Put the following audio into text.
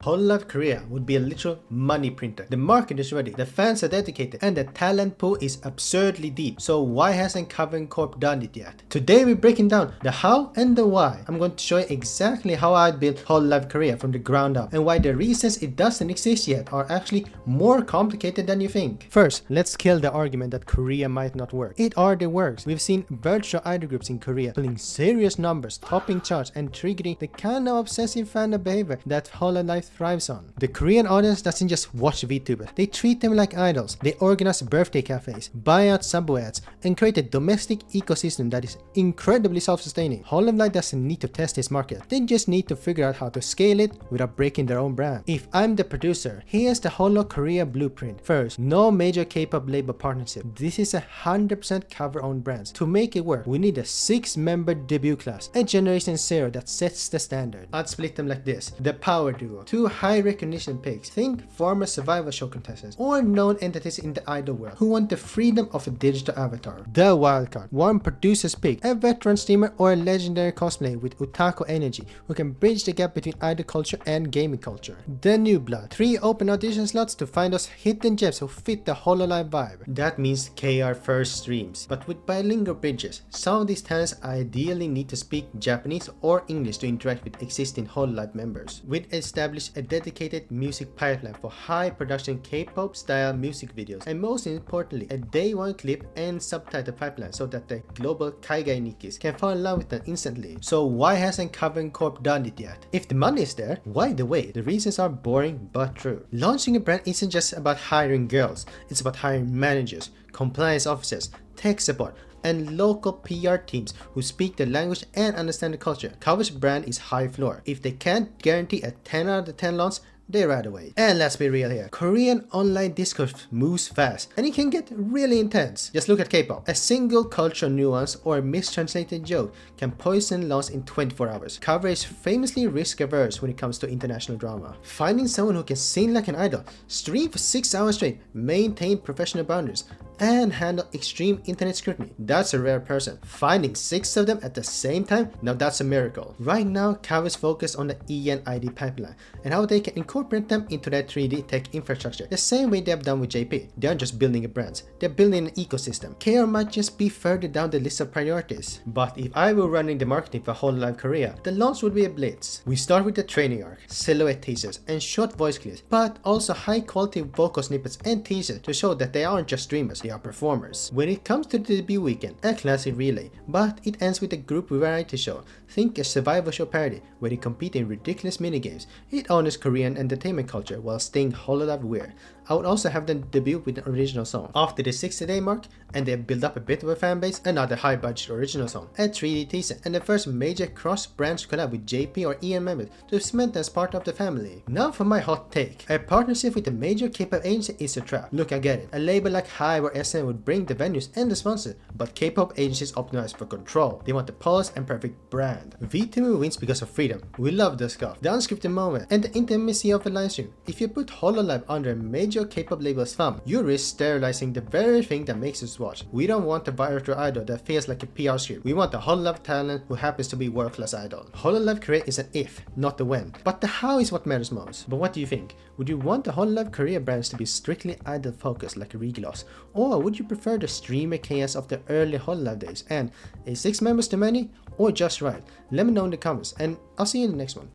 Hololive Korea would be a literal money printer. The market is ready, the fans are dedicated, and the talent pool is absurdly deep. So why hasn't Cavern Corp done it yet? Today we're breaking down the how and the why. I'm going to show you exactly how I built Hololive Korea from the ground up, and why the reasons it doesn't exist yet are actually more complicated than you think. First, let's kill the argument that Korea might not work. It already works. We've seen virtual idol groups in Korea pulling serious numbers, topping charts, and triggering the kind of obsessive fandom behavior that Hololive thrives on. The Korean audience doesn't just watch VTubers, they treat them like idols. They organize birthday cafes, buy out Subway ads, and create a domestic ecosystem that is incredibly self-sustaining. Hololive doesn't need to test its market, they just need to figure out how to scale it without breaking their own brand. If I'm the producer, here's the Holo Korea blueprint. First, no major K-pop label partnership. This is 100% cover-owned brands. To make it work, we need a 6-member debut class, a generation 0 that sets the standard. I'd split them like this: the power duo, two high recognition picks, think former survival show contestants or known entities in the idol world who want the freedom of a digital avatar. The wildcard, one producer's pick, a veteran streamer or a legendary cosplayer with otaku energy who can bridge the gap between idol culture and gaming culture. The new blood, 3 open audition slots to find those hidden gems who fit the Hololive vibe. That means KR first streams, but with bilingual bridges. Some of these talents ideally need to speak Japanese or English to interact with existing Hololive members. We'd establish a dedicated music pipeline for high production K-pop style music videos, and most importantly, a day one clip and subtitle pipeline so that the global Kaigai Nikkis can fall in love with them instantly. So why hasn't Cavern Corp done it yet? If the money is there, why the wait? The reasons are boring but true. Launching a brand isn't just about hiring girls, it's about hiring managers, compliance officers, tech support, and local PR teams who speak the language and understand the culture. Cover's brand is high floor. If they can't guarantee a 10 out of 10 launch, they ride away. And let's be real here, Korean online discourse moves fast and it can get really intense. Just look at K-pop. A single cultural nuance or a mistranslated joke can poison launch in 24 hours. Cover is famously risk averse when it comes to international drama. Finding someone who can sing like an idol, stream for 6 hours straight, maintain professional boundaries, and handle extreme internet scrutiny, that's a rare person. Finding 6 of them at the same time, now that's a miracle. Right now, Cover is focused on the ENID pipeline and how they can incorporate them into their 3D tech infrastructure, the same way they have done with JP. They aren't just building a brand, they're building an ecosystem. KR might just be further down the list of priorities. But if I were running the marketing for Hololive Korea, the launch would be a blitz. We start with the training arc, silhouette teasers, and short voice clips, but also high quality vocal snippets and teasers to show that they aren't just streamers, they are performers. When it comes to the debut weekend, a classic relay, but it ends with a group variety show. Think a survival show parody where they compete in ridiculous minigames. It honors Korean entertainment culture while staying Hololive weird. I would also have them debut with an original song. After the 60-day mark, and they have built up a bit of a fan base, another high budget original song, a 3D teaser, and the first major cross-branch collab with JP or EN members to cement as part of the family. Now for my hot take. A partnership with a major K-pop agency is a trap. Look, I get it. A label like Hive or SM would bring the venues and the sponsors, but K-pop agencies optimize for control. They want the polished and perfect brand. VTuber wins because of freedom. We love the scuff, the unscripted moment, and the intimacy of a live stream. If you put Hololive under a major K-pop label's thumb, you risk sterilizing the very thing that makes us watch. We don't want a virtual idol that feels like a PR script. We want a Hololive talent who happens to be world-class idol. Hololive Korea is an if, not a when. But the how is what matters most. But what do you think? Would you want the Hololive Korea brands to be strictly idol focused like Regilos? Or would you prefer the streamer chaos of the early Hololive days? And is 6 members too many or just right? Let me know in the comments, and I'll see you in the next one.